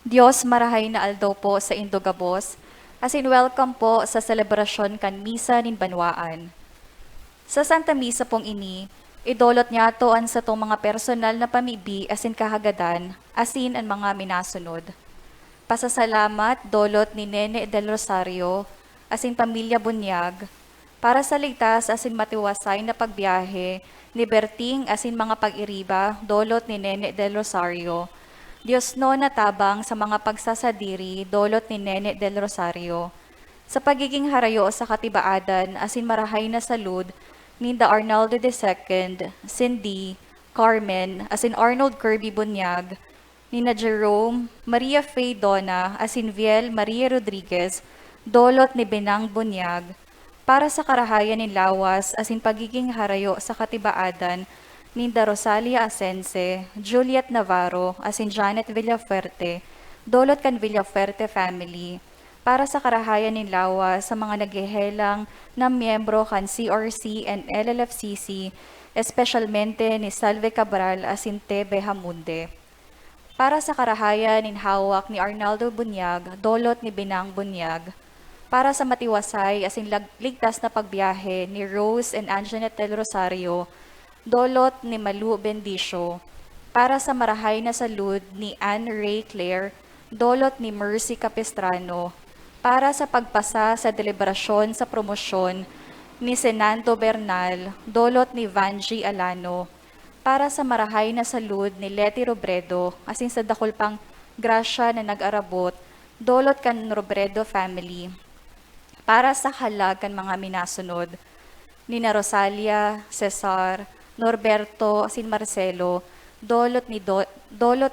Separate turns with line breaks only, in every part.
Diyos marahay na aldaw po sa Indogabos, as in welcome po sa selebrasyon kan Misa nin Banwaan. Sa Santa Misa pong ini, idolot niya toan sa tong mga personal na pamibi as in kahagadan, asin ang mga minasunod. Pasasalamat dolot ni Nene del Rosario, as in pamilya Bunyag, para sa ligtas as in matiwasay na pagbiyahe, ni Berting as in mga pag-iriba, dolot ni Nene del Rosario, Diyos no natabang sa mga pagsasadiri, dolot ni Nene del Rosario. Sa pagiging harayo sa katibaadan, asin marahay na salud, ni the Arnaldo II, Cindy, Carmen, asin Arnold Kirby Bunyag, ni na Jerome, Maria Faye Dona, asin Viel Maria Rodriguez, dolot ni Benang Bunyag, para sa karahayan ni Lawas, asin pagiging harayo sa katibaadan, Ninda Rosalia Asense, Juliet Navarro, asin Janet Villafuerte, dolot kan Villafuerte family, para sa karahayan ni Lawa sa mga naghehelang na miyembro kan CRC and LLFCC, espesyalmente ni Salve Cabral asin Tebe Hamunde. Para sa karahayan ni hawak ni Arnaldo Bunyag, dolot ni Binang Bunyag, para sa matiwasay asin ligtas na pagbiyahe ni Rose and Anjanette del Rosario, dolot ni Malu Bendicio, para sa marahay na salud ni Anne Ray Claire, dolot ni Mercy Capistrano, para sa pagpasa sa deliberasyon sa promosyon ni Senando Bernal, dolot ni Vanji Alano, para sa marahay na salud ni Leti Robredo, asin sa dakol pang grasya na nag-arabot, dolot kan Robredo family, para sa halag kan mga minasunod, ni na Rosalia, Cesar, Norberto, asin Marcelo, dolot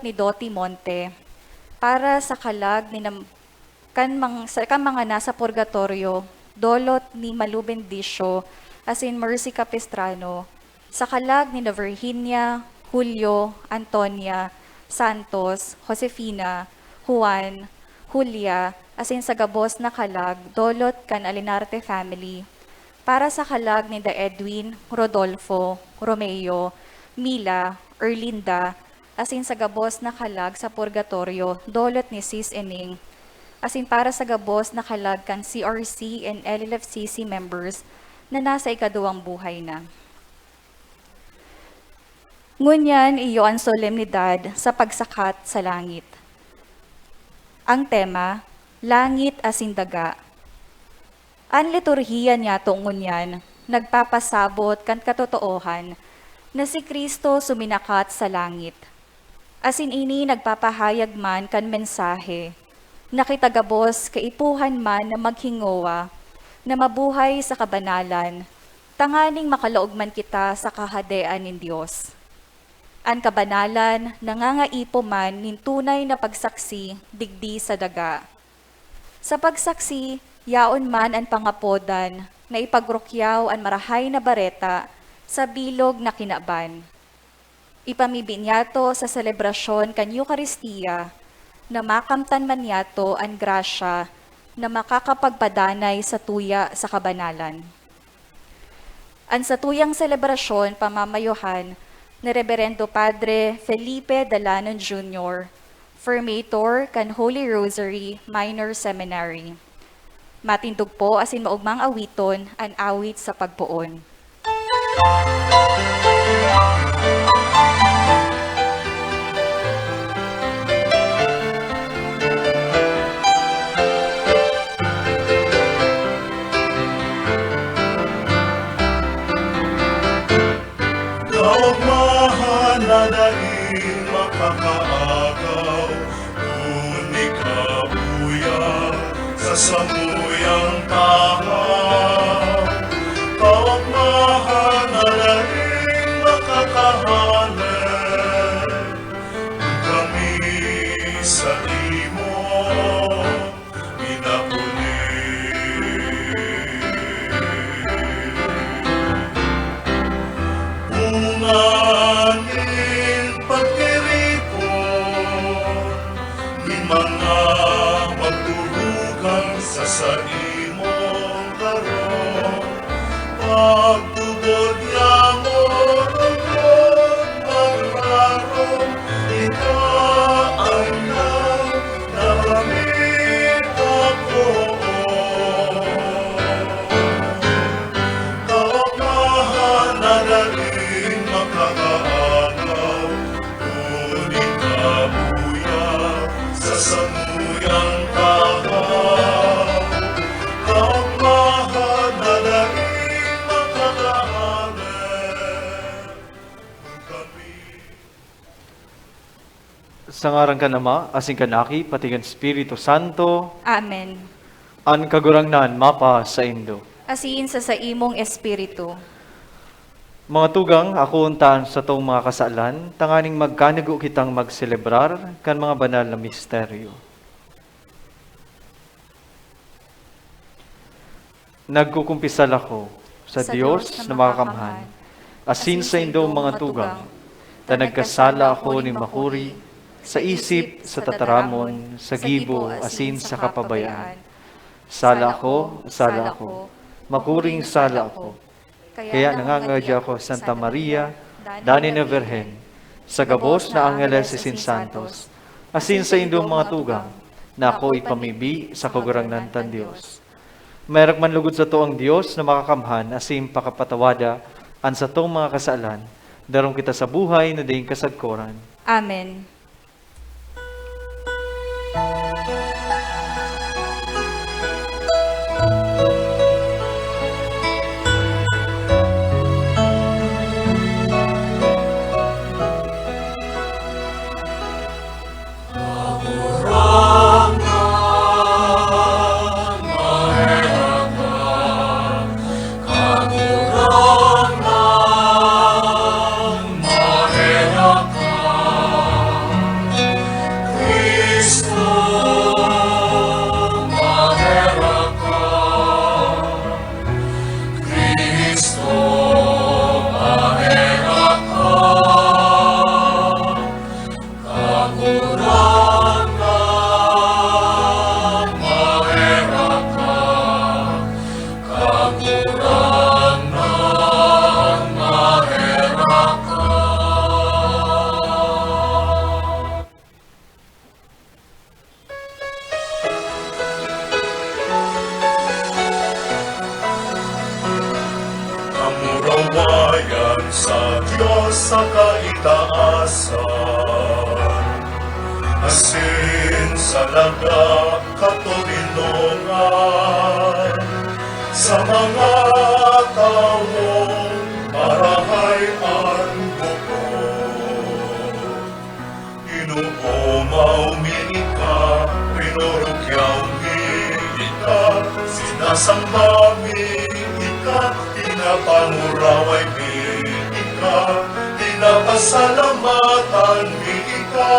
ni Doti Monte, para sa kalag ni kan mga nasa purgatorio, dolot ni Malu Bendicio, asin Mercy Capistrano, sa kalag ni na Virginia, Julio, Antonia, Santos, Josefina, Juan, Julia, asin sa gabos na kalag, dolot kan Alinarte family, para sa kalag ni da Edwin, Rodolfo, Romeo, Mila, Erlinda, asin sa gabos na kalag sa purgatorio, dolot ni Sis Ening, asin para sa gabos na kalag kan CRC and LLFCC members na nasa ikaduwang buhay na. Ngunyan iyo ang solemnidad sa pagsakat sa langit. Ang tema, Langit asin daga. Ang liturhiya niya ngunyan, nagpapasabot kan katotoohan na si Kristo suminakat sa langit. Asin ini nagpapahayag man kan mensahe, na kitagabos kaipuhan man na maghingowa, na mabuhay sa kabanalan, tanganing makalaog man kita sa kahadean ng Diyos. Ang kabanalan, nangangaipo man nin tunay na pagsaksi, digdi sa daga. Sa pagsaksi, yaon man ang pangapodan na ipagrukyaw ang marahay na bareta sa bilog na kinaban. Ipamibinyato sa selebrasyon kan Eucharistia na makamtan man yato ang grasya na makakapagpadanay sa tuya sa kabanalan. Ang sa tuyang selebrasyon pamamayuhan ni Reverendo Padre Felipe Dalanon Jr., Formator kan Holy Rosary Minor Seminary. Matindog po asin maugmang awiton ang awit sa pagpuon.
Kaugmahan na daing makakaagaw, ngunit kabuya sa samuyang tahaw. Kaugmahan na daing makakahalin, kami sa imo Unganin pagkiripon, di mga magturugang sa imong karon. Pagtubod yamo lungkot magrarong, ikaw ang
Sa ngaran ka Ama, asin kanaki, pati kan Espiritu Santo,
Amen.
an kagurangnan mapa sa Indo.
Asiin sa imong espiritu.
Mga tugang, ako untaan sa tong mga kasalan, tanganing magkanigo kitang magselebrar kan mga banal na misteryo. Nagkukumpisal ako sa Diyos na makakamhan, asin sa indong mga tugang, na nagkasala ako ni Makuri, sa isip, sa tataramon, sa gibo, asin sa kapabayaan. Sala ako, makuring sala ako. Kaya nangangadya ako Santa Maria, Dani na Virhen, sa gabos na Angeles Sin Santos, asin sa indong mga tugang, na ako ipamibi sa kagurangnan tan Diyos. Mayroong manlugod sa to ang Diyos na makakamhan, asin pakapatawada, an sa tong mga kasalan, darong kita sa buhay na daing kasagkoran.
Amen.
Kamurawayan sa Diyos sa kaitaasan, asin sa laga katulinongan, sa mga taong parahayaan bukod. Inuumaw minika, pinurukyaw miika, sinasamba miika, pinapanguraway miika, pinapasalamatan miika.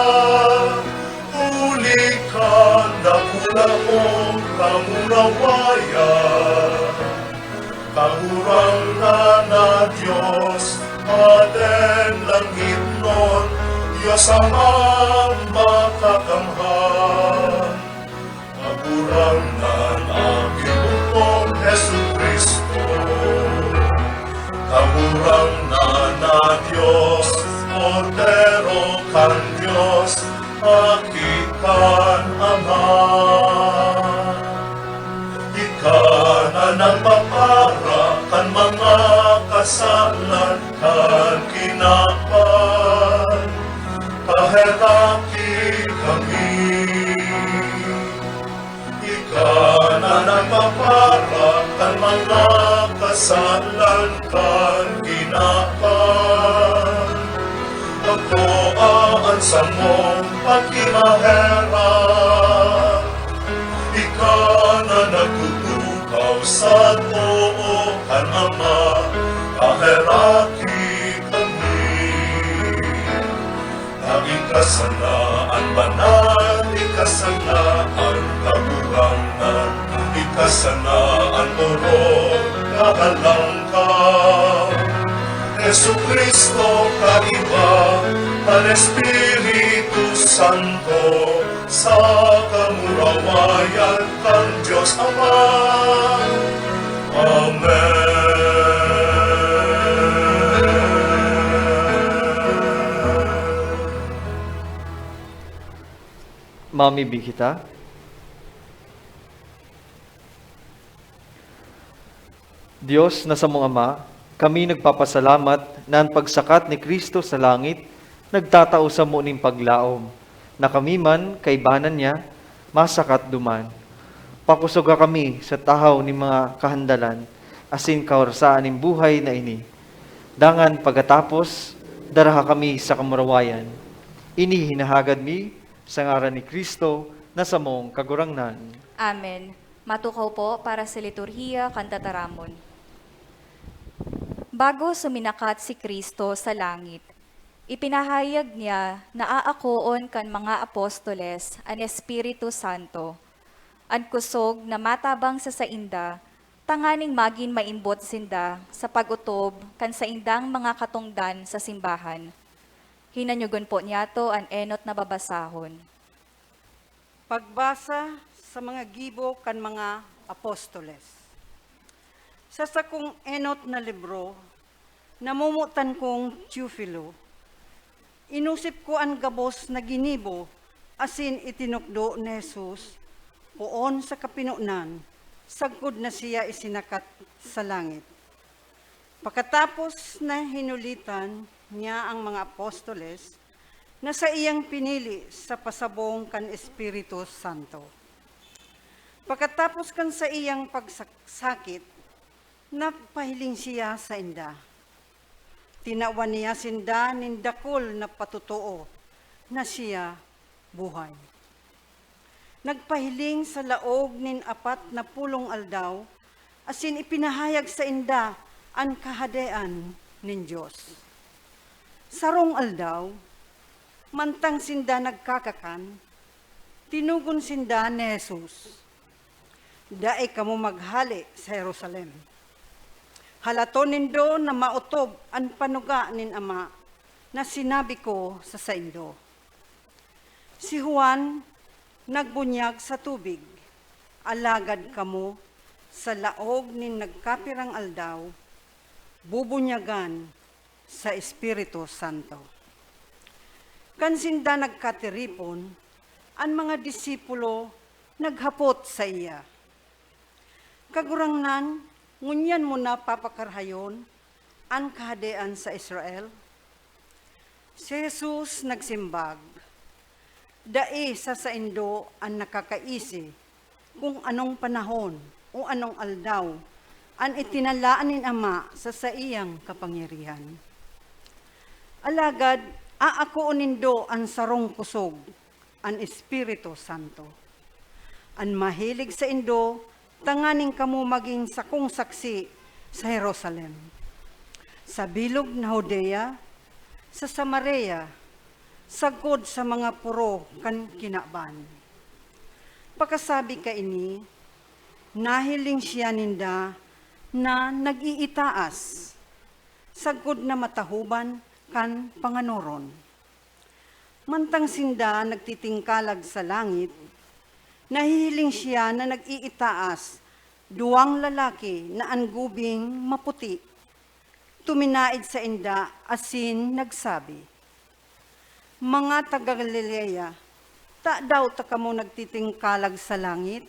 Huli ka, nakula mong kamurawayan, kahurang na Diyos, aten langit nun, Diyos amang makakamhan. Kahurang na Ginoong Hesu Kristo, kahurang na Diyos, Ordero kan Diyos, akikan Ama. Ika na nagpapara kan mga kasalan kan kinapan, kaheraki kami. Ika na nagpapara kan mga kasalan kan kinapan, pagdoaan sa mong pagkimahera. Ika na nagtutukaw sa too kan Ama, kaheraki kami. Na ikasanaan banal, ikasanaan kaburangan, ikasanaan orong kahalangkan. Jesu Kristo kaiba, ang Espiritu Santo, sa kamurawayan kan Diyos Ama. Amen.
Mamibig kita. Diyos na sa mong Ama, kami nagpapasalamat na ang pagsakat ni Kristo sa langit, nagtatao sa muning paglaom, na kami man kaibanan niya, masakat duman. Pakusoga kami sa tahaw ni mga kahandalan, asin kaorsaan ng buhay na ini. Dangan pagkatapos, daraha kami sa kamurawayan. Ini hinahagad mi sa ngaran ni Kristo na samong kagurangnan.
Amen. Matukaw po para sa liturhiya kan tataramon. Bago suminakat si Kristo sa langit, ipinahayag niya na aakoon kan mga apostoles an Espiritu Santo. An kusog na matabang sa sainda, tanganing magin maimbot sinda sa pagutob kan saindang mga katungdan sa simbahan. Hinanyugon po niyato an enot na babasahon.
Pagbasa sa mga gibo kan mga apostoles. Sa sakong enot na libro, namumutan kong Teofilo, inusip ko ang gabos na ginibo, asin itinukdo ni Jesus, poon sa kapinunan, sagkod na siya isinakat sa langit. Pagkatapos na hinulitan niya ang mga apostoles, na sa iyang pinili sa pasabong kan Espiritu Santo. Pagkatapos kan sa iyang pagsakit, napahiling siya sa inda. Tinawan niya sinda nindakol na patutuo na siya buhay. Nagpahiling sa laog nin 40 aldaw, asin ipinahayag sa inda ang kahadean nin Diyos. Sarong aldaw, mantang sinda nagkakakan, tinugon sinda ni Jesus, daay kamo maghali sa Jerusalem. Halato nindo na mautob ang panuga nin Ama na sinabi ko sa saindo. Si Juan nagbunyag sa tubig, alagad kamo sa laog nin nagkapirang aldaw, bubunyagan sa Espiritu Santo. Kansinda nagkatiripon, ang mga disipulo naghapot sa iya. Kagurangnan, ngunyan mo na papakarhayon ang kahadean sa Israel. Si Jesus nagsimbag, dai sa saindo ang nakakaisi kung anong panahon o anong aldaw ang itinalaan nin Ama sa saiyang kapangyarihan. Alagad, aakoon nindo ang sarong kusog, ang Espiritu Santo. Ang mahilig sa indo, tanganing kamo maging sakong saksi sa Jerusalem, sa bilog na Judea, sa Samaria, sagkod sa mga puro kan kinaban. Pagkasabi ka ini, nahiling siya ninda na nag-iitaas, sagkod na matahuban kan panganuron. Mantang sinda nagtitingkalag sa langit, nahihiling siya na nag-iitaas, duwang lalaki na anggubing maputi. Tuminaid sa inda, asin nagsabi, mga taga-Galilea, ta daw ta kamo nagtitingkalag sa langit?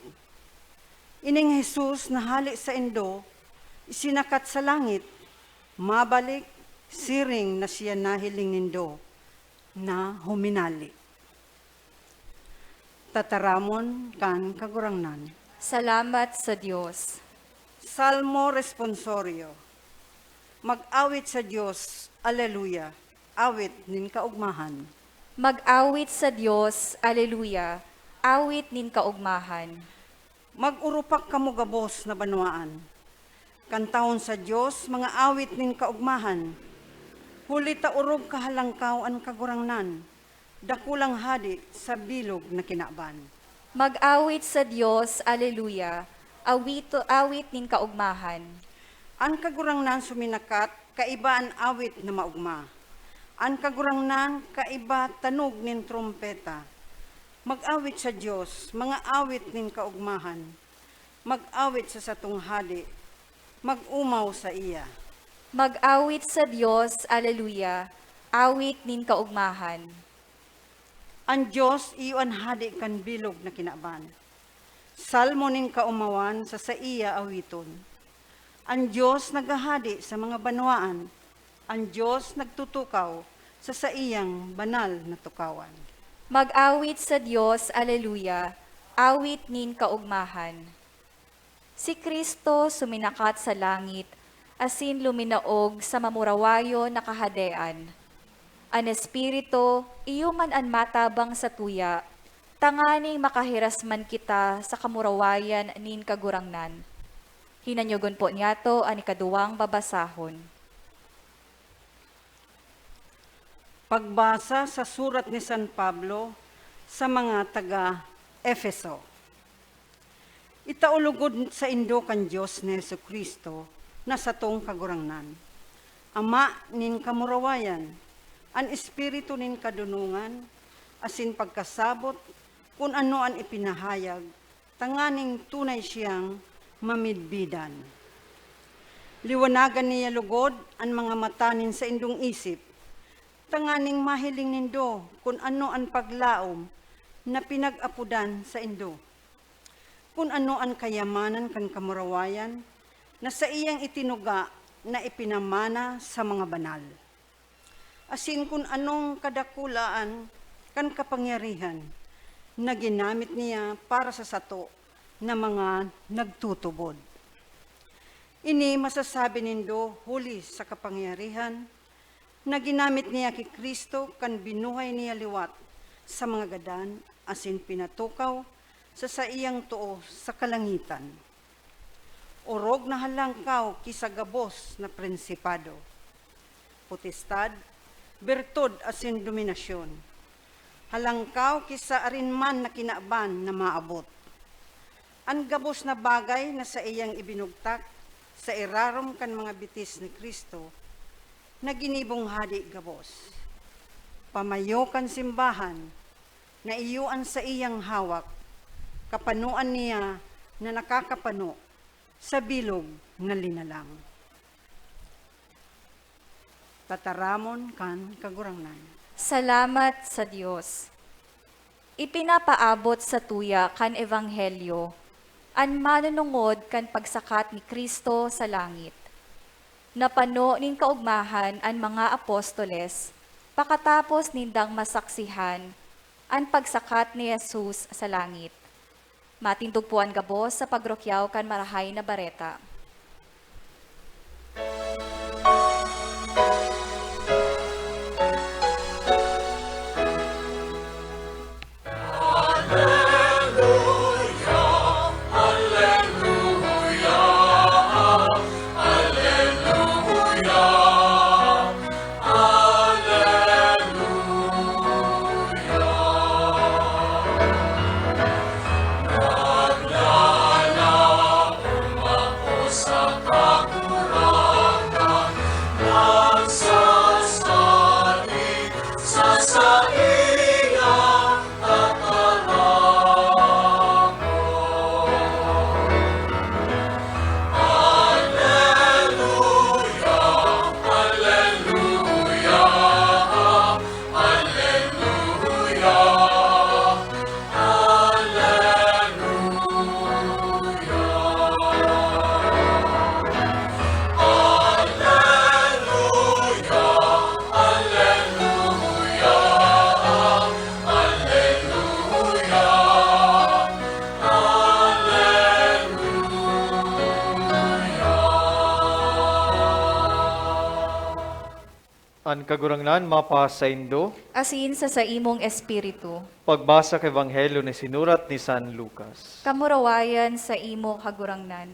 Ining Jesus na hali sa indo, isinakat sa langit, mabalik, siring na siya nahiling nindo, na huminali. Tataramon kan kagurangnan.
Salamat sa Diyos.
Salmo responsorio. Mag-awit sa Diyos, Alleluia. Awit nin kaugmahan.
Mag-awit sa Diyos, Aleluya. Awit nin kaugmahan.
Mag-urupak kamo gabos na banwaan. Kantahon sa Diyos, mga awit nin kaugmahan. Huli ta urog kahalangkaw ang kagurangnan. Dakulang hadi sa bilog na kinaban.
Mag-awit sa Diyos, Aleluya. Awit nin kaugmahan.
Ang kagurangnan suminakat, kaiba ang awit na maugma. Ang kagurangnan, kaiba tanog nin trompeta. Mag-awit sa Diyos, mga awit nin kaugmahan. Mag-awit sa satong hadi, mag-umaw sa iya.
Mag-awit sa Diyos, Aleluya. Awit nin kaugmahan.
Ang Diyos iyon hadi kan bilog na kinaban. Salmo nin kaumawan sa iya awiton. Ang Diyos naghahadi sa mga banwaan. Ang Diyos nagtutukaw sa iyang banal na tukawan.
Mag-awit sa Diyos, Aleluya. Awit nin kaugmahan. Si Kristo suminakat sa langit, asin luminaog sa mamurawayo na kahadean. An espiritu, iyo man an matabang sa tuya, tanganing makahiras man kita sa kamurawayan nin kagurangnan. Hinanyogon po niyato ang ikaduwang babasahon.
Pagbasa sa surat ni San Pablo sa mga taga-Efeso. Itaulugod sa indo kan Diyos ni Jesucristo na satong kagurangnan. Ama nin kamurawayan, an espiritu nin kadunungan, asin pagkasabot, kung ano an ipinahayag, tanganing tunay siyang mamidbidan. Liwanagan niya lugod ang mga mata nin sa indong isip, tanganing mahiling nindo kung ano ang paglaom na pinag-apudan sa indo. Kung ano ang kayamanan kan kamurawayan na sa iyang itinuga na ipinamana sa mga banal. Asin kung anong kadakulaan kan kapangyarihan na ginamit niya para sa sato na mga nagtutubod. Ini masasabi nindo huli sa kapangyarihan na ginamit niya kay Kristo kan binuhay niya liwat sa mga gadan asin pinatukaw sa iyang tuo sa kalangitan. Orog na halangkaw kisa gabos na prinsipado, potestad, bertod asin dominasyon. Halangkaw kisa arinman na kinaaban na maabot. Ang gabos na bagay na sa iyang ibinugtak sa irarom kan mga bitis ni Kristo na ginibong hadi gabos. Pamayo kan simbahan na iyuan sa iyang hawak, kapanuan niya na nakakapano sa bilog na linalang. Tataramon kan kagurangnan.
Salamat sa Diyos. Ipinapaabot sa tuya kan ebanghelyo, an manunungod kan pagsakat ni Kristo sa langit. Napano nin kaugmahan an mga apostoles, pakatapos nindang masaksihan an pagsakat ni Jesus sa langit. Matindog po ang gabos sa pagrokyaw kan marahay na bareta.
An kagurangnan mapasaindo,
Asin sa imong espiritu,
pagbasa kay Ebanghelyo ni sinurat ni San Lucas.
kamurawayan sa imo kagurangnan.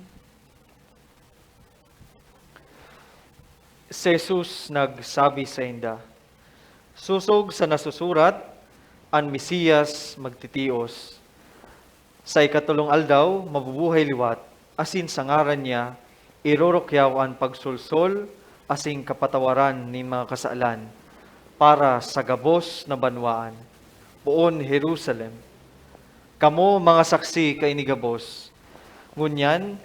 Si Jesus nagsabi sa inda, susog sa nasusurat, ang Mesiyas magtitios. Sa ikatulong aldaw, mabubuhay liwat, asin sa ngaran niya, irorokyaw ang pagsulsol, asing kapatawaran ni mga kasaalan, para sa gabos na banwaan, buon Jerusalem. Kamo mga saksi kay ni gabos, ngunyan,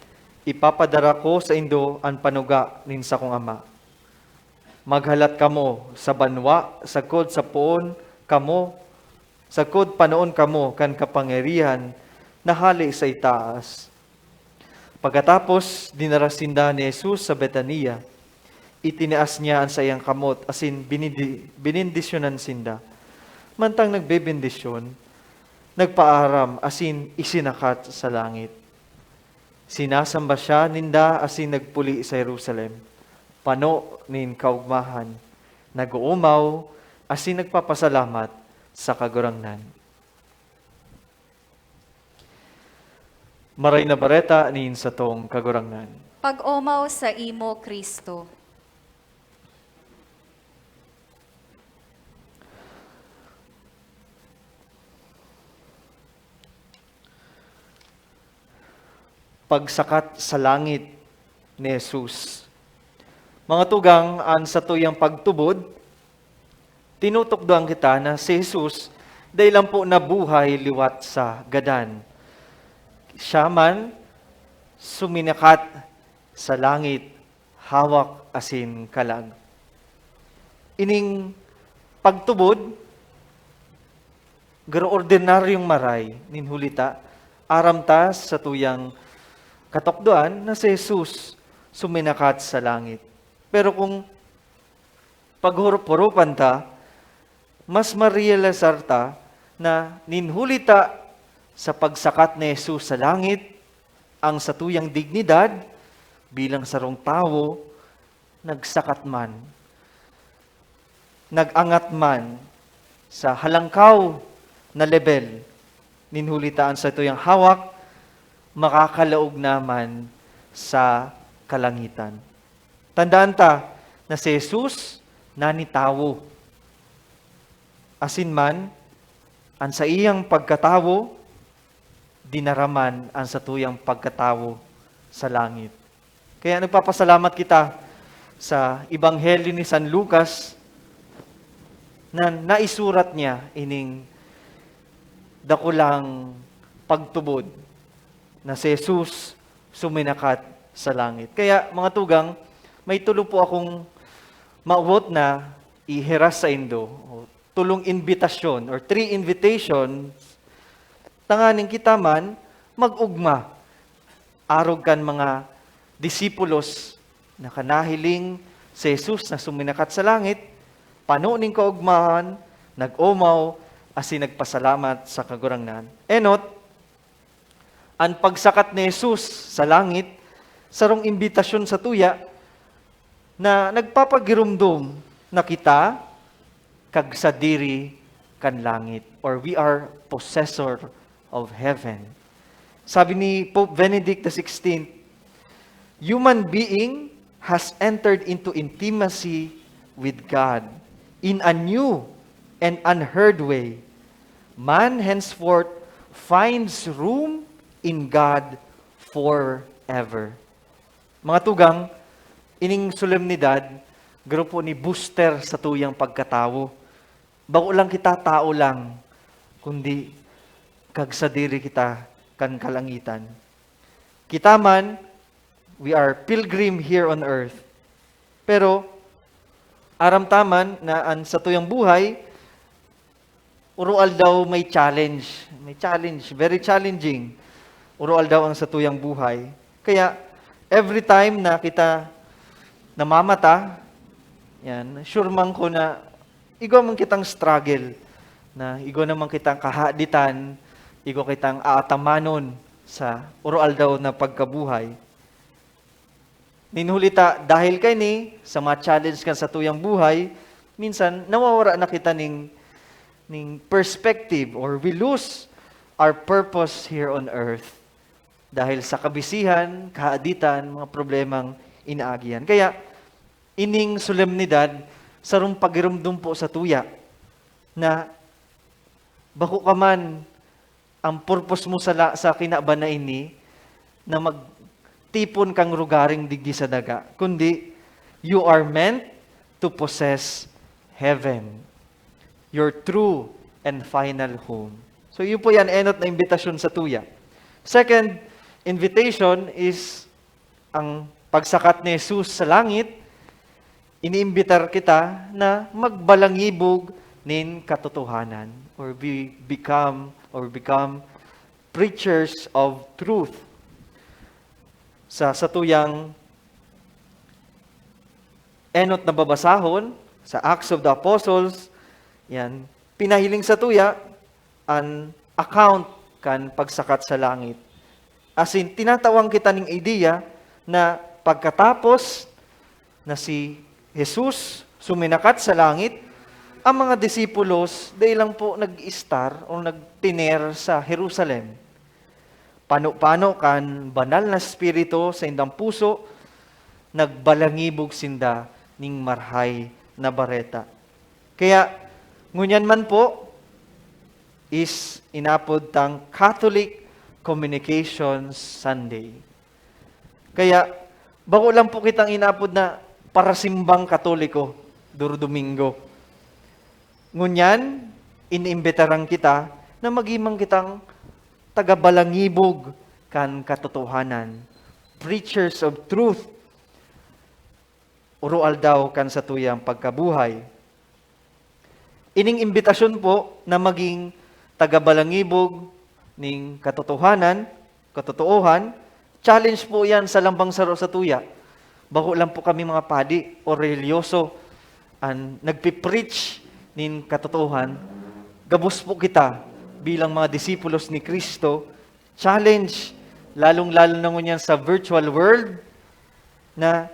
ipapadara ko sa indo ang panuga nin sa kong ama. Maghalat kamo sa banwa, sagkod sa puon kamo, sagkod panoon kamo kan kapangyarihan na hali sa itaas. Pagkatapos, dinarasinda ni Jesus sa Betania, itinaas niya ang sayang kamot, asin binindisyonan sinda. Mantang nagbebendisyon, nagpaaram, asin isinakat sa langit. Sinasamba siya ninda, asin nagpuli sa Jerusalem. Pano nin kaugmahan, naguumaw, asin nagpapasalamat sa kagurangnan. Maray na bareta nin sa tong kagurangnan.
Pag-omaw sa imo, Kristo.
Pagsakat sa langit ni Jesus. Mga tugang, an sa tuyang pagtubod, tinutukdoan kita na si Jesus, dahil lang po nabuhay liwat sa gadan. Siya man, suminakat sa langit, hawak asin kalag. Ining pagtubod, garo ordinaryong maray, ninhulita, aramtas sa tuyang katokdoan na si Jesus suminakat sa langit. Pero kung paghurup-hurupan ta, mas ma-realizar ta na ninhulita sa pagsakat ni Jesus sa langit, ang satuyang dignidad bilang sarong tao, nagsakat man, nagangat man sa halangkaw na level, ninhulitaan sa tuyang hawak, makakalaog naman sa kalangitan. Tandaan ta na si Jesus nanitawo. Asin man, ang sa iyang pagkatawo, dinaraman ang sa tuyang pagkatawo sa langit. Kaya nagpapasalamat kita sa Ebanghelyo ni San Lucas na naisurat niya ining dakulang pagtubod na si Jesus suminakat sa langit. Kaya mga tugang, may tulo po akong mauwot na ihiras sa indo, tulong invitasyon or 3 invitations, tanganing kita man mag-ugma. Arog kan mga disipulos na kanahiling si Jesus na suminakat sa langit, panuning kaugmahan, nag-omaw, asin nagpasalamat sa kagurangnan. Enot, ang pagsakat ni Jesus sa langit, sarong imbitasyon sa tuya, na nagpapagirumdum na kita, kag sa diri kan langit, or we are possessor of heaven. Sabi ni Pope Benedict XVI, human being has entered into intimacy with God in a new and unheard way. Man henceforth finds room in God forever. Mga tugang, ining solemnidad, grupo ni booster sa tuyang pagkatawo. Bago lang kita tao lang, kundi kag sa diri kita kan kalangitan. Kita man, we are pilgrim here on earth. Pero, aramtaman na an sa tuyang buhay, urual daw may challenge. May challenge, very challenging. Urual daw ang sa tuyang buhay. Kaya, every time na kita namamata, yan, sure man ko na igo man kitang struggle, na igo naman kitang kahaditan, igo kitang aatamanon sa urual daw na pagkabuhay. Ninhulita, dahil kay ni, sa mga challenge kan sa tuyang buhay, minsan nawawara na kita ning perspective or we lose our purpose here on earth. Dahil sa kabisihan, kahaditan, mga problemang inaagihan. Kaya, ining solemnidad, sarong pagirumdum po sa tuya, na bako ka man, ang purpose mo sa kinaban na ini, na magtipon kang rugaring digdi sa daga, kundi, you are meant to possess heaven, your true and final home. So, yun po yan, enot na imbitasyon sa tuya. Second invitation is ang pagsakat ni Jesus sa langit, iniimbitar kita na magbalangibog nin katotohanan or become preachers of truth. Sa satuyang enot na babasahon sa Acts of the Apostles, yan, pinahiling sa tuya an account kan pagsakat sa langit. As in, tinatawang kita ng idea na pagkatapos na si Jesus suminakat sa langit, ang mga disipulos, dahil lang po nag-star o nagtiner sa Jerusalem. Pano-pano kan banal na spirito sa indang puso, nagbalangibog sinda ning marhay na bareta. Kaya, ngunyan man po, is inapod tang Catholic Communications Sunday. Kaya, bako lang po kitang inapod na parasimbang Katoliko, Domingo. Ngunyan, inimbitaran kita na magimang kitang tagabalangibog kan katotohanan. Preachers of truth. Urual daw kan sa tuyang pagkabuhay. Ining imbitasyon po na maging tagabalangibog ning katotohanan, challenge po yan sa lambang saro sa tuya. Bako lang po kami mga padi o religyoso ang nagpipreach nin katotohan. Gabos po kita bilang mga disipulos ni Kristo, challenge, lalong-lalo na ngunyan sa virtual world, na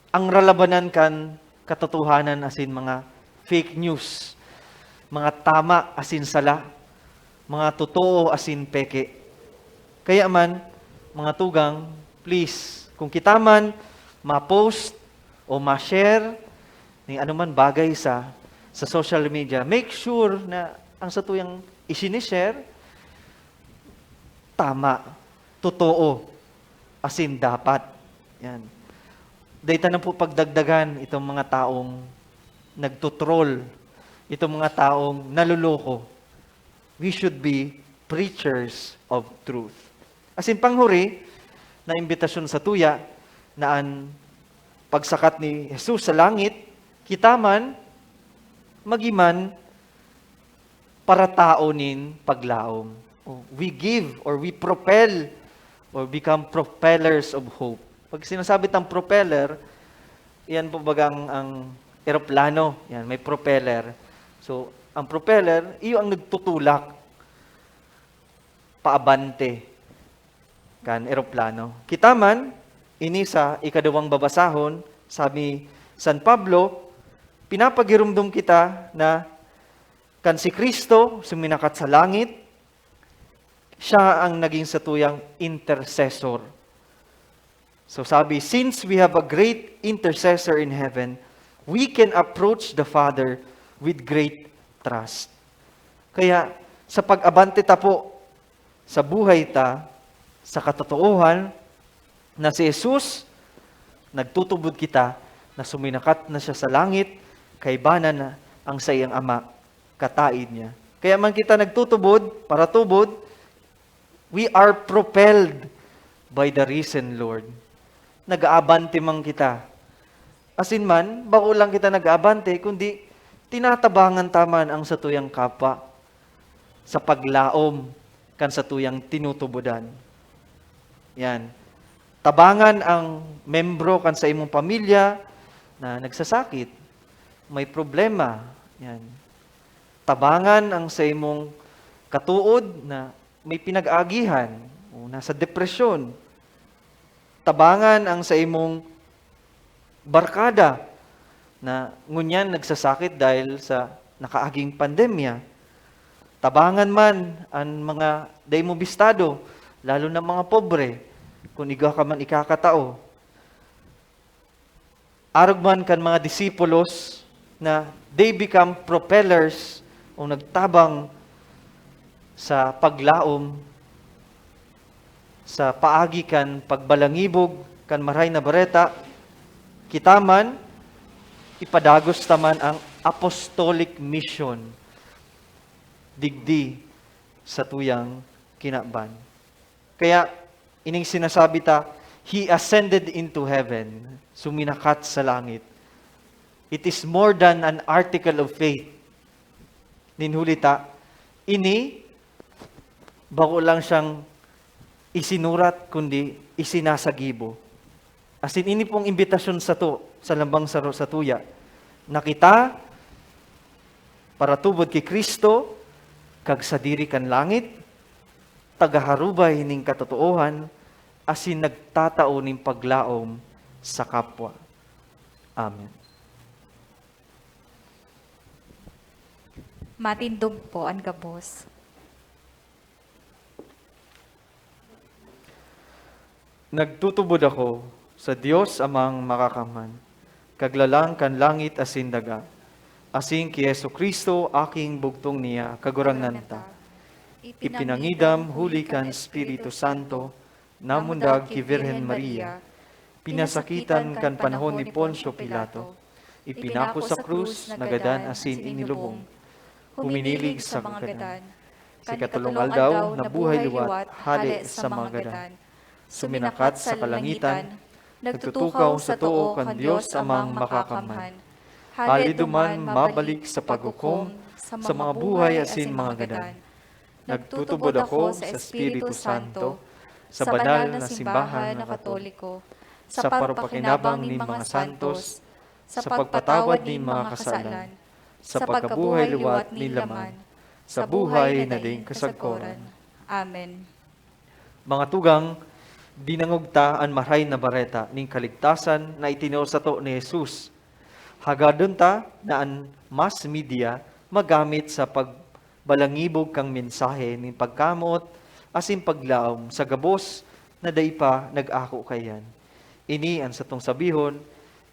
ang ralabanan kan katotohanan asin mga fake news, mga tama asin sala, mga totoo asin peke. Kaya man, mga tugang, please, kung kita man ma-post o ma-share ng anuman bagay sa social media, make sure na ang sa tuyang isinishare, tama, totoo, asin dapat. Yan. Dahil na po pagdagdagan itong mga taong nagtutroll, itong mga taong naluloko. We should be preachers of truth. Asin panghuri, na imbitasyon sa tuya, na ang pagsakat ni Jesus sa langit, kita man, magiman, para tao nin paglaom. We give or we propel or become propellers of hope. Pag sinasabi tang propeller, yan po bagang ang eroplano. Yan, may propeller. So, ang propeller, iyo ang nagtutulak paabante kan eroplano. Kita man, ini sa ikadawang babasahon, sabi San Pablo, pinapagirumdum kita na kan si Kristo, suminakat sa langit, siya ang naging satuyang intercessor. So sabi, since we have a great intercessor in heaven, we can approach the Father with great trust. Kaya sa pag-abante ta po sa buhay ta, sa katotoohan, na si Jesus, nagtutubod kita na suminakat na siya sa langit, kaibanan na ang sa iyang Ama, kataid niya. Kaya man kita nagtutubod, para tubod, we are propelled by the risen Lord. Nag-aabante man kita. Asin man, bako lang kita nag-aabante, kundi tinatabangan taman ang satuyang kapwa sa paglaom kan satuyang tinutubudan. Yan. Tabangan ang membro kan sa imong pamilya na nagsasakit, may problema. Yan. Tabangan ang sa imong katuod na may pinag-agihan o nasa depresyon. Tabangan ang sa imong barkada na ngunyan nagsasakit dahil sa nakaaging pandemya. Tabangan man ang mga daimobistado, lalo na mga pobre, kung iga ka man ikakatao. Arog man kan mga disipulos na they become propellers o nagtabang sa paglaom, sa paagi kan pagbalangibog, kan maray na bareta, kita man, ipadagos taman ang apostolic mission, digdi sa tuyang kinaban. Kaya, ining sinasabi ta, He ascended into heaven, suminakat sa langit. It is more than an article of faith. Ninhulita, ini, bako lang siyang isinurat, kundi isinasagibo. As in, ini pong imbitasyon sa to, sa lambang saro sa tuya, na kita, para tubod kay Kristo, kag sa diri kan langit, tagaharubay ning katotoohan, asin nagtatao ning paglaom sa kapwa. Amen.
Matindog po ang gabos.
Nagtutubod ako sa Dios amang makakamhan, kaglalang kan langit asin daga, asing ki Yesu Kristo aking bugtong niya kagurangnan ta. Ipinangidam huli kan Espiritu Santo, namundag ki Virhen Maria, pinasakitan kan panahon ni Poncio Pilato, ipinako sa krus, nagadan asin inilubong, huminilig sa mga gadan. Si katulong aldaw, nabuhay liwat, hali sa mga gadan. Suminakat sa kalangitan, nagtutukaw sa tuo kan Diyos amang makakamhan. Hali duman mabalik sa paghukom sa mga buhay asin mga gadan. Nagtutubod ako sa Espiritu Santo, sa banal na simbahan na Katoliko, sa parupakinabang ni mga santos, sa pagpatawad ni mga kasalan, sa pagkabuhay liwat ni laman, sa buhay na ding kasagkoran.
Amen.
Mga tugang, dinangugta an maray na bareta ning kaligtasan na itinuro sa to ni Jesus. Hagadon ta na an mass media magamit sa pagbalangibog kang mensahe ning pagkamot asin paglaom sa gabos na day pa nag-ako kayan. Ini ang satong sabihon,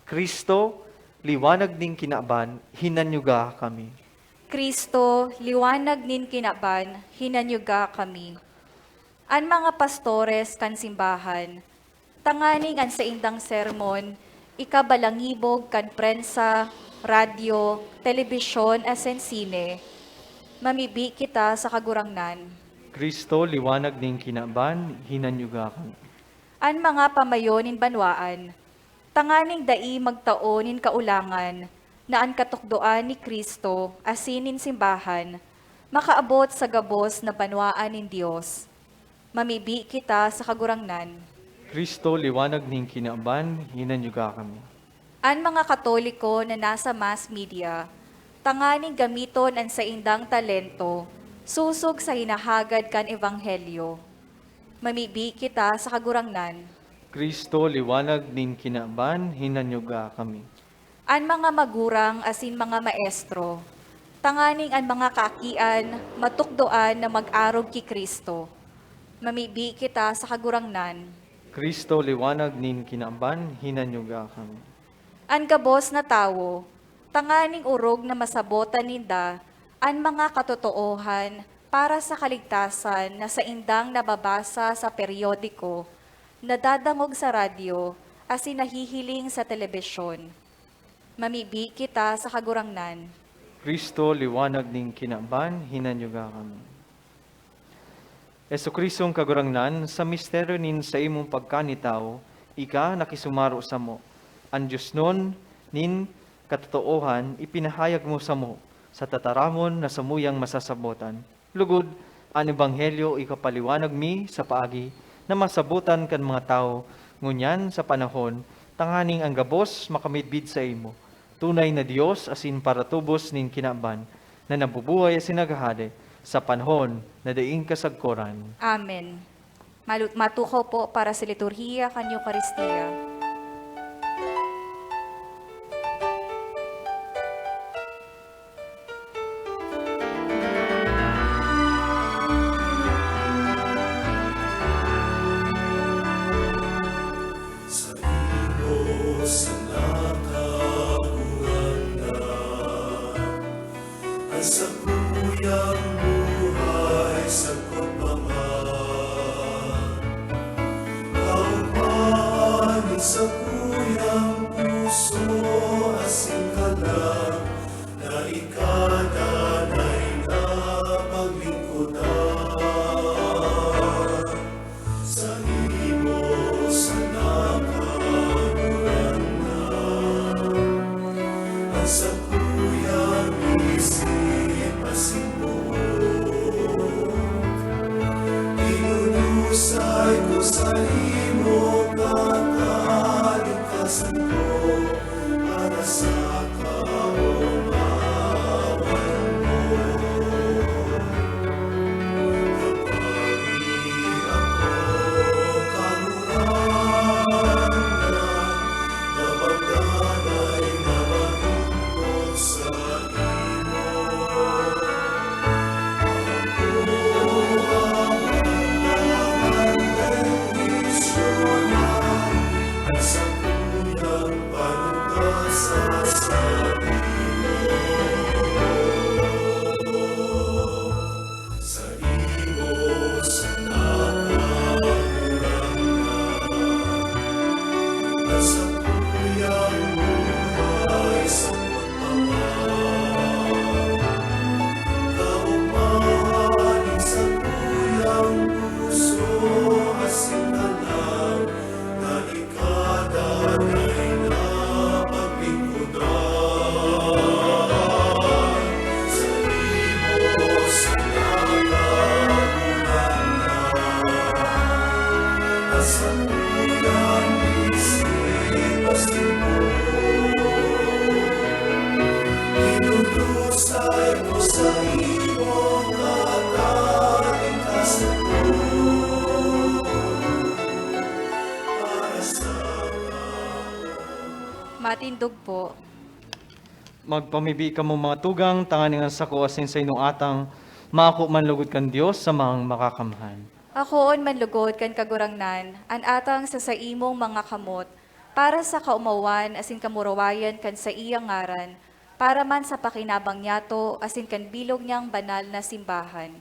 Kristo, liwanag ning kinaban, hinanyuga kami.
Kristo, liwanag nin kinaban, hinanyuga kami. An mga pastores kan simbahan, tanganing an sa indang sermon, ikabalangibog kan prensa, radyo, telebisyon, asen sine, mamibi kita sa kagurangnan.
Kristo, liwanag ning kinaban, hinanyuga kami.
An mga pamayonin banwaan, tanganing dai magtaonin kaulangan, na an katukdoan ni Kristo, asinin simbahan, makaabot sa gabos na banwaan nin Diyos. Mamibi kita sa kagurangnan.
Kristo, liwanag ning kinaban, hinanyuga kami.
An mga Katoliko na nasa mass media, tanganing gamiton ang sa indang talento, susog sa hinahagad kan ebanghelyo. Mamibi kita sa kagurangnan.
Kristo, liwanag ning kinaban, hinanyuga kami.
An mga magurang asin mga maestro, tanganing an mga kaakian, matukdoan na mag-arog ki Kristo. Mamibi kita sa kagurangnan.
Kristo, liwanag nin kinaban, hinanyuga kami.
An gabos na tawo, tanganing urog na masabotan ninda, an mga katotoohan para sa kaligtasan na sa indang nababasa sa periodiko, nadadangog sa radyo, asin nahihiling sa telebisyon. Mamibi kita sa kagurangnan.
Kristo, liwanag ning kinaban, hinanyuga kami. Yesu Kristong kagurangnan, sa misteryo nin sa imong pagkanitaw, ika nakisumaro sa mo. Ang Diyos nun, nin katotoohan, ipinahayag mo sa mo, sa tataramon na samuyang masasabotan. Lugod, ang ebanghelyo ikapaliwanag mi sa paagi, na masabutan kan mga tao, ngunyan sa panahon, tanganing ang gabos makamidbid sa imo. Tunay na Diyos asin para tubos nin kinaban, na nabubuhay asin naghahade, sa panahon na daing kasagkoran.
Amen. Matukaw po para sa liturhiya kan Eucharistia.
Sa inos na nakaguranda, ang sakuyang buhay sa kutpaman. Kaupahan sa kuyang puso asing kalag, na ikadanay na paglingkudan. Sa imos na nakaguranda, ang sakuyang isip asin buo. Inunusay ko sa imo kakaligtasan ko, para sa kaumawan mo. Kapagi ako kamurangan, na magdanay na malungkot sa imo. Hinusay ko sa imong kakalingkasan para sa
Matindog po.
Magpamibi ka mo mga tugang, tanganingan sa kuwasin sa inong atang, maako man lugod kan Dios sa mga makakamhan.
Akoon manlugod kan kagurangnan, an atang sa imong mga kamot, para sa kaumawan asin kamurawayan kan sa iyang ngaran, para man sa pakinabang niyato asin kan bilog niyang banal na simbahan.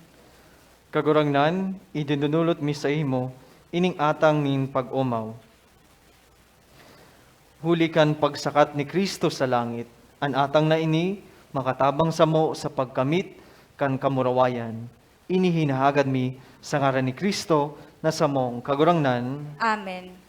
Kagurangnan, idinunulot mi sa imo, ining atang ning pag-umaw. Huli kan pagsakat ni Kristo sa langit, an atang na ini, makatabang sa mo sa pagkamit kan kamurawayan. Ini hinahagad mi sa ngaran ni Kristo na sa mong kagurangnan.
Amen.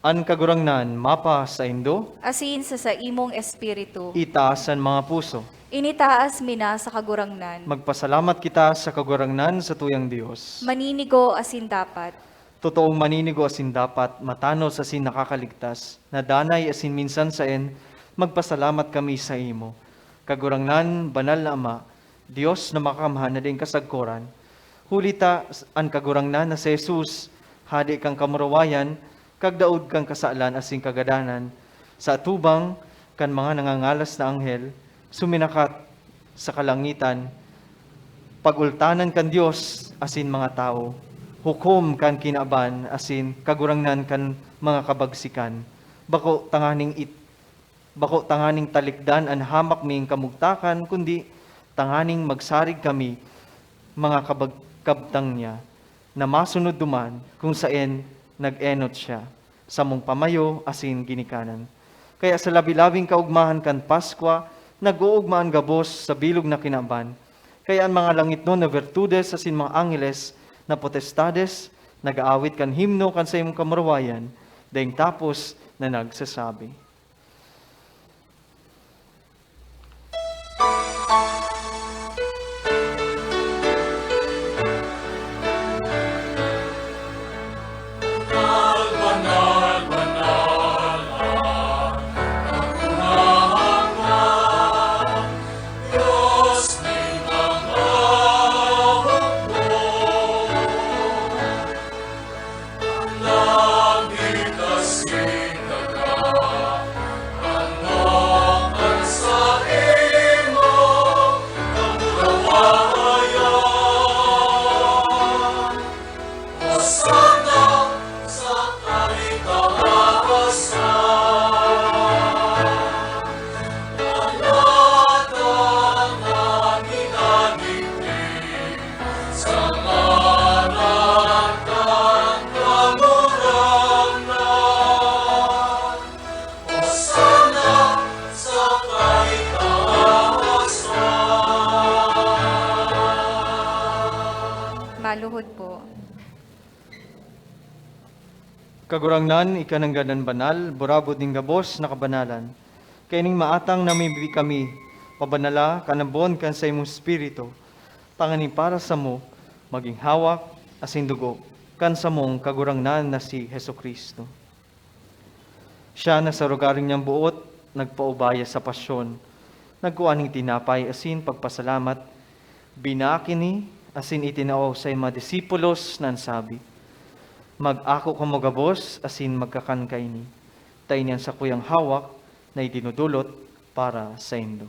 An kagurangnan mapa sa indo,
Asin sa imong espiritu,
itaas ang mga puso.
initaas mina sa kagurangnan,
Magpasalamat kita sa kagurangnan sa tuyang Dios.
maninigo asin dapat,
Totoong maninigo asin dapat, matanos asin nakakaligtas, na danay asin minsan saen, magpasalamat kami sa imo. Kagurangnan, banal na Ama, Dios na makamhan na din kasagkoran, hulita ang kagurangnan na si Jesus, hadi kang kamurawayan, kagdaod kang kasalan asin kagadanan, sa atubang kan mga nangangalas na anghel, suminakat sa kalangitan, pagultanan kan Dios asin mga tao, hukom kan kinaban asin kagurangnan kan mga kabagsikan, bako tanganing talikdan an hamak ming kamugtakan, kundi tanganing magsarig kami mga kabagkabtang niya, na masunod duman kung saan nag-enot siya, sa mong pamayo asin ginikanan. Kaya sa labi-labing kaugmahan kan Paskwa, nag-uugmaan gabos sa bilog na kinaban. Kaya ang mga langit no na virtudes asin mga angeles na potestades, nag-aawit kan himno kan sa imong kamurawayan, daing tapos na nagsasabi.
maluhod po.
Kagurangnan, ikanangganan banal, burabot ning gabos na kabanalan. Kaining maatang namibi kami, pabanala, kanabon kan sa imong spirito, tanganin para sa mo, maging hawak, asin dugo, kan sa mong kagurangnan na si Heso Kristo. Siya na sa rugaring niyang buot, nagpaubaya sa pasyon, nagkuaning tinapay, asin pagpasalamat, binakini, asin itinao sa mga disipulos nan sabi, mag-ako ka mo gabos, asin magkakan kaini. Tayo niyan sa kuyang hawak na itinudulot para sa indo.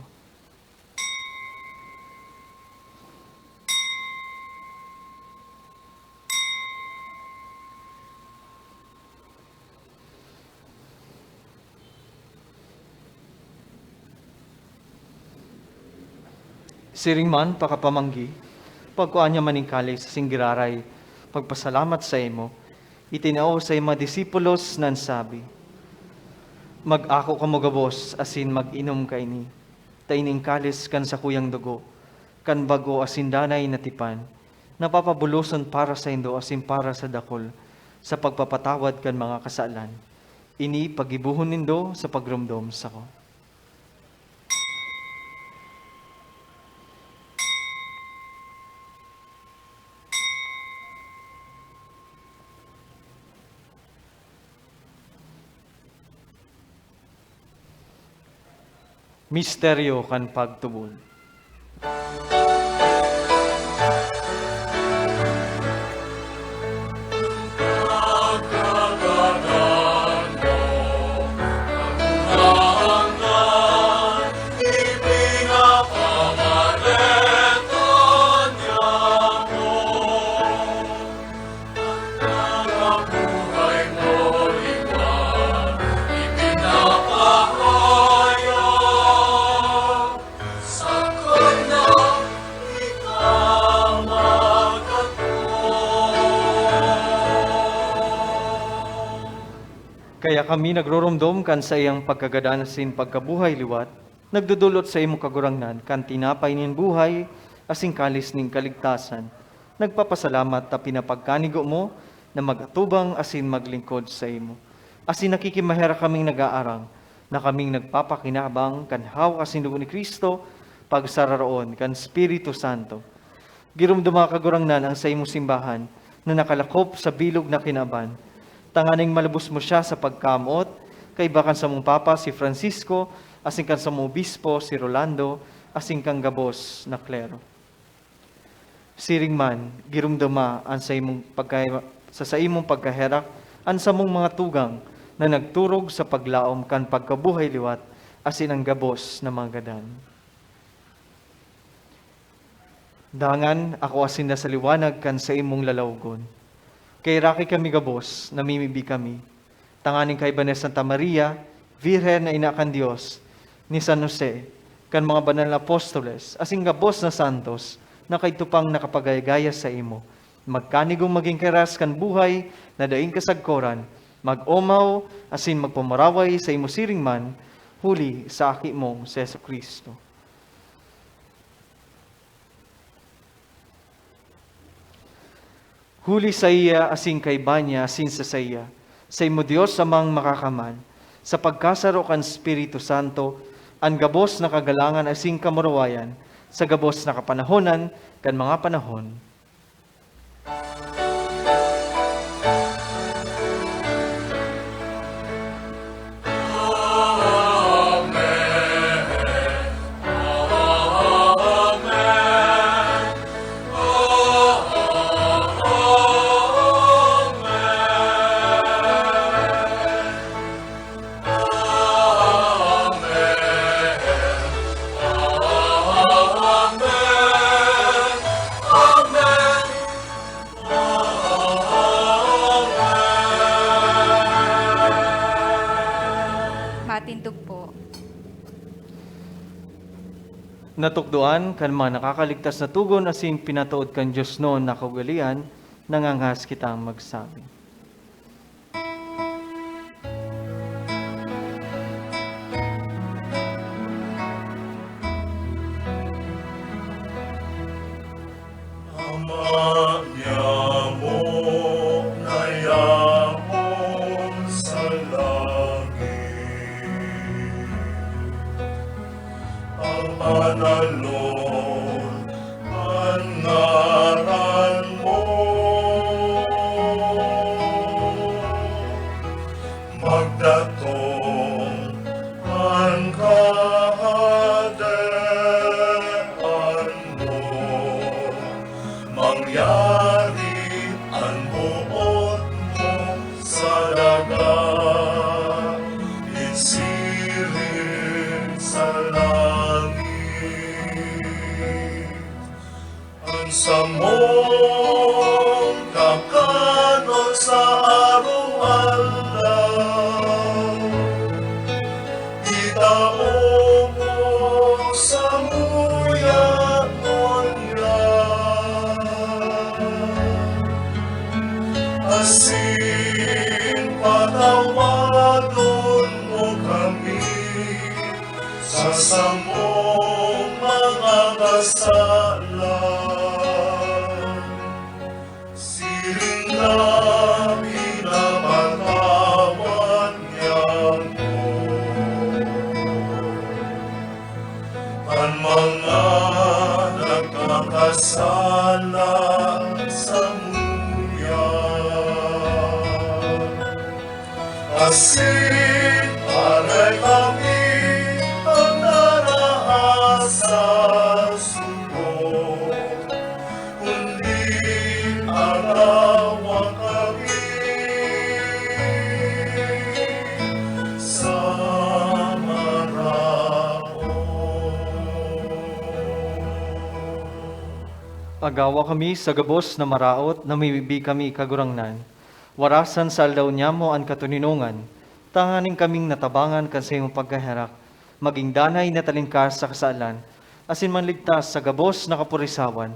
Siring man, pakapamanggi, pagkuan niya maning kalis, singgiraray, pagpasalamat sa imo, itinao sa mga disipulos nan sabi, mag-ako ka mo gabos, asin mag-inom ka ini, taining kalis kan sa kuyang dugo, kan bago asin danay na tipan, napapabuluson para sa indo asin para sa dakol, sa pagpapatawad kan mga kasalan. Ini pagibuhon nindo sa pagrumdom sa ko. Misteryo kan pagtubod. Kaya kami nagroromdom kan sa iyang pagkagadan sin pagkabuhay liwat, nagdudulot sa imong kagurangnan kan tinapay nin buhay, asing kalis ning kaligtasan. Nagpapasalamat ta pinapagkanigo mo na magatubang asin maglingkod sa imo. Asin nakikimahera kaming nag-aarang, na kaming nagpapakinabang kan haw asin dugo ni Kristo, pagsararoon kan Espiritu Santo. Girumduma kagurangnan ang sa imong simbahan na nakalakop sa bilog na kinaban. Tanganing malubos mo siya sa pagkamot, kay bakan sa mong papa si Francisco, asing kan sa mong obispo si Rolando, asing kang gabos na klero. Siring man, girumduma ang sa imong pagkaherak, ang sa mong mga tugang na nagturog sa paglaom kan pagkabuhay liwat, asin ang gabos na mga gadan. Dangan, ako asin na sa liwanag kan sa imong lalawgon. Kay raki kami gabos, namimibi kami. Tanganing kay Banes Santa Maria, Virhen na ina kan Dios, ni San Jose, kan mga banal na apostoles, asing gabos na santos, na kay tupang nakapagayagaya sa imo. Magkanigong maging keras kan buhay, na daing kasagkoran, mag-omaw, asin magpumaraway sa imo siring man, huli sa aki mong si Yesu Kristo. Huli sa iya, asing kay banya, asin sa saya, sa imo Diyos amang makakaman, sa pagkasaro kan Espiritu Santo, ang gabos na kagalangan asing kamurawayan, sa gabos na kapanahonan, kan mga panahon.
Matindog po.
Natukduan kan mga nakakaligtas na tugon asin pinatuod kan Diyos noon na kaugalian, nanganghas kitang magsabi.
Ama niya mo na yapon sa langit, ang panalon, ang ngaran mo, magdatong ang kahadaan mo, mangyari ang buot mo sa dagat, isirin sa langit. Ang samong kakanot sa araw-araw, itao mo sa muya-muya, asin patawadon mo kami sa samong mga kasalan. Siring na pinapatawad niya mo ang mga nagkakasala sa muya. Asin, aray kami ang
Agawa kami sa gabos na maraot na mibibi kami kagurangnan. Warasan sa aldaw niya mo ang katuninungan. Tanganing kaming natabangan kan sa iyong pagkaherak. Maging danay na talingkas sa kasalan. Asin manligtas sa gabos na kapurisawan.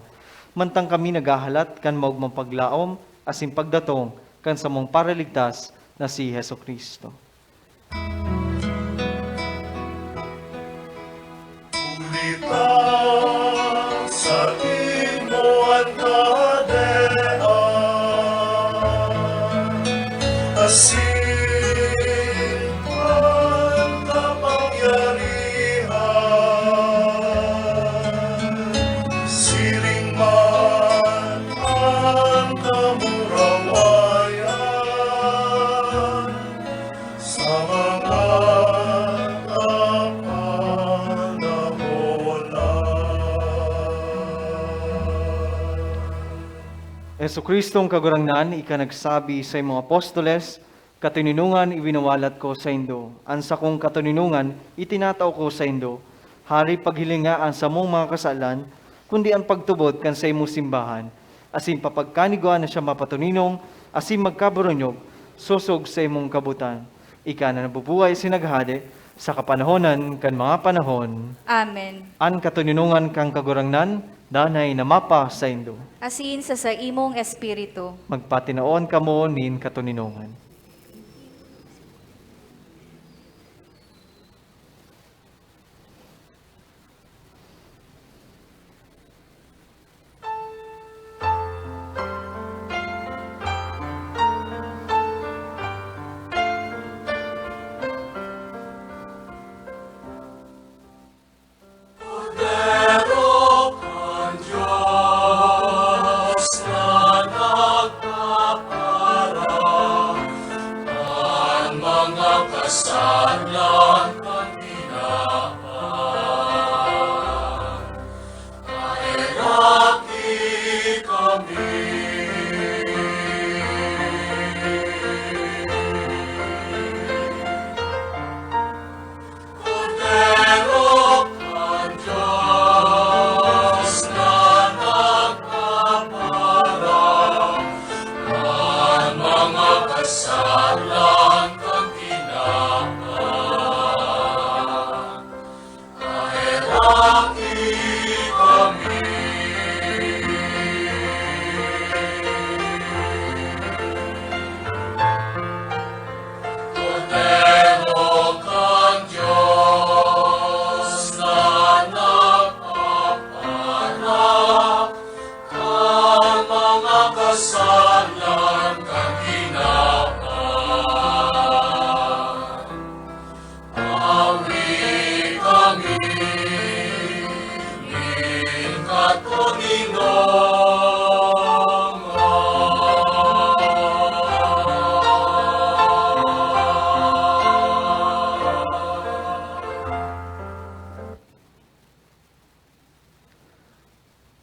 Mantang kami nagahalat kan maugmang paglaom. Asin pagdatong kan sa mong paraligtas na si Heso Kristo.
Ulitang sa imo ang kadean, asin ang kapangyarihan, siring man ang kamurawayan, sa mga
Heso Kristong kagurangnan, ika nagsabi sa imong apostoles, katininungan iwinawalat ko sa indo. Ansa kong katininungan, itinataw ko sa indo. Hari paghilingaan sa mong mga kasalan, kundi ang pagtubod kan sa imong simbahan. Asin papagkaniguan na siya mapatuninong, asin magkaburonyog, susog sa imong kabutan. Ika na nabubuhay sinaghade, sa kapanahonan kan mga panahon.
Amen.
An katininungan kang kagurangnan, danay na mapa sa indo.
Asin sa imong espiritu.
Magpatinaon kamo nin katuninungan.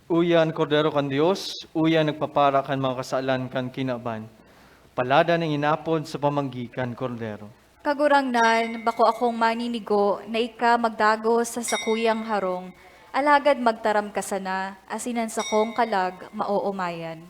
Uyan kordero kan Dios, uyan nagpapara kan mga kasalan kan kinaban. Palada ng inapod sa pamanggikan kordero.
Kagurangnan, bako akong maninigo na ika magdago sa sakuyang harong, alagad magtaram ka sana, asinan sa kong kalag maoomayan.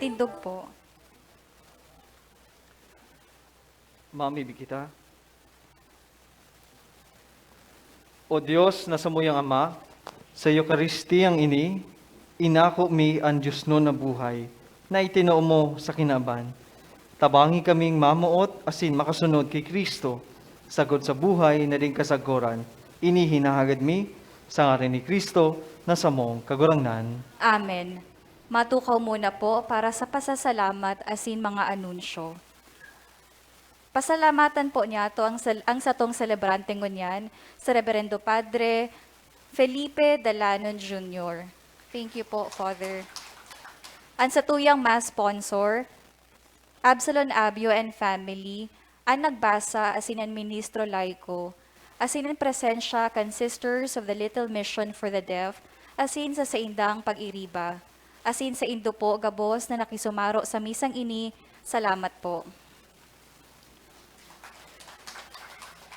Matindog po.
Mami, kita. O Diyos na samuyang Ama, sa Eukaristiyang ini, inako mi ang Diyos no na buhay, na itinao mo sa kinaban. Tabangi kaming mamuot asin makasunod kay Kristo, sagod sa buhay na din kasagoran, inihinahagad mi sa ngalan ni Kristo na samong kagurangnan.
Amen. Matukaw muna po para sa pasasalamat asin mga anunsyo. Pasalamatan po niya to ang satong celebrante ngunyan, sa Reverendo Padre Felipe Dalanon Jr. Thank you po, Father. Ang satuyang mass sponsor, Absalon Abio and family, ang nagbasa asin ang ministro laiko, asin ang presensya kan Sisters of the Little Mission for the Deaf, asin sa saindang pag-iriba, asin sa indo po gabos na nakisumaro sa misang ini, salamat po.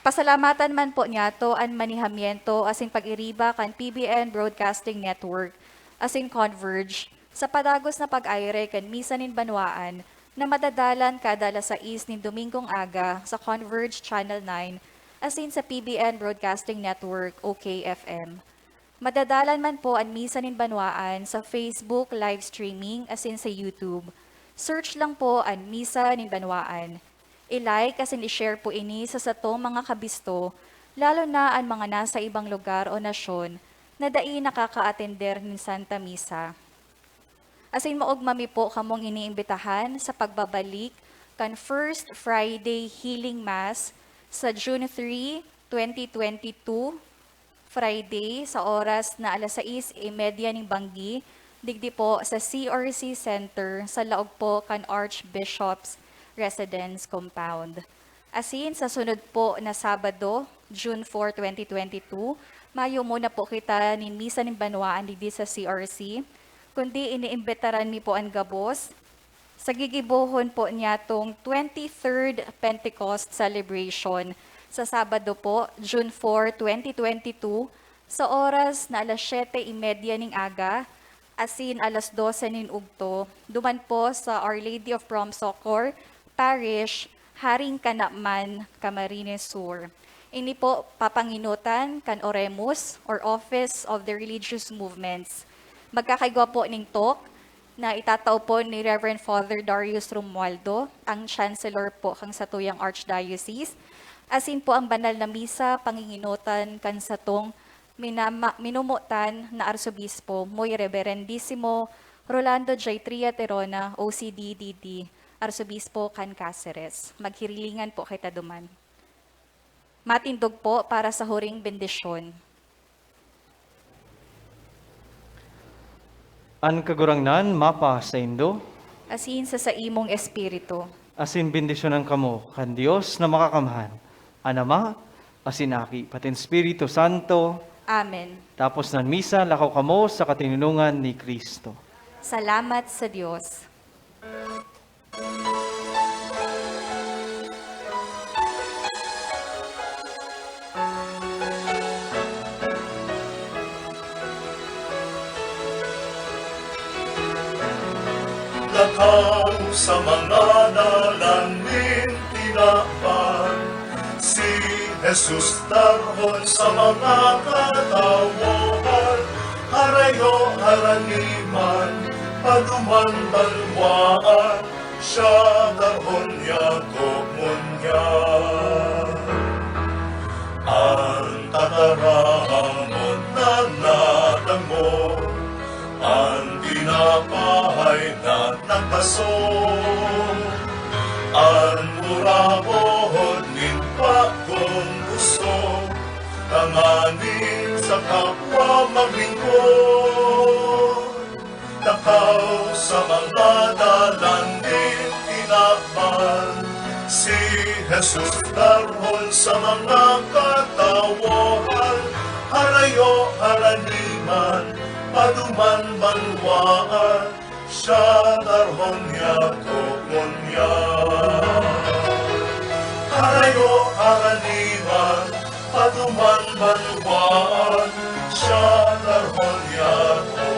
Pasalamatan man po niya to ang manihamiento asin pag-iriba kan PBN Broadcasting Network asin Converge sa padagos na pag-aire kan Misa nin Banwaan na madadalan kada alas 6 nin Domingong aga sa Converge Channel 9 asin sa PBN Broadcasting Network o KFM. Madadalan man po ang Misa nin Banwaan sa Facebook live streaming asin sa YouTube. Search lang po ang Misa nin Banwaan. I-like asin i-share po ini sa satong mga kabisto, lalo na ang mga nasa ibang lugar o nasyon na dai nakaka-atender ng Santa Misa. Asin maugmami po kamong iniimbitahan sa pagbabalik kan First Friday Healing Mass sa June 3, 2022, Friday sa oras na alas 6:30 ng Banggi, digdi po sa CRC Center sa laog po kan Archbishop's Residence Compound. Asin sa sunod po na Sabado, June 4, 2022, mayo muna po kita ni Misa nin Banwaan digdi sa CRC, kundi iniimbitaran mi po ang gabos sa gigibohon po niya tong 23rd Pentecost celebration sa Sabado po, June 4, 2022, sa oras na alas 7:30 ning aga, asin alas 12 nin ugto, duman po sa Our Lady of Prom Socor Parish, Haring Kanakman, Camarines Sur. Ini po papanginutan kan Oremus or Office of the Religious Movements. Magkakaigwa po ning talk na itatao po ni Reverend Father Darius Romualdo, ang Chancellor po kang satuyang Archdiocese. Asin po ang banal na misa, panginginutan kan satong minumutan na Arsobispo, Moy Reverendissimo Rolando J. Triaterona, OCD-DD, Arsobispo kan Cáceres. Maghirilingan po kay taduman. Matindog po para sa huring bendisyon.
An kagurangnan, mapa sa Indo,
Asin sa imong espiritu.
asin bendisyonan kamo kan Dios na makakamhan, Anama, asin aki, patin Espiritu Santo,
Amen.
tapos ng misa, lakaw kamo sa katinunungan ni Kristo.
Salamat sa Diyos.
Lakaw sa mga dalangin tinakpan, si Jesus darhon sa mga katawahan, harayo haraniman, paduman balwaan, siya darhon yatok munyan. Ang tataramon na nadamo, ang pinapahay na nagbaso, ang murabohon nin pa kung gusto, tanganin sa kapwa maglingkod. Takaw sa mga dalangin tinakpan, si Jesus darhon sa mga katawahan, harayo haraniman, paduman balwaan, siya darhon yatok munyan. Harayo haraniman, paduman balwaan, siya darhon yatok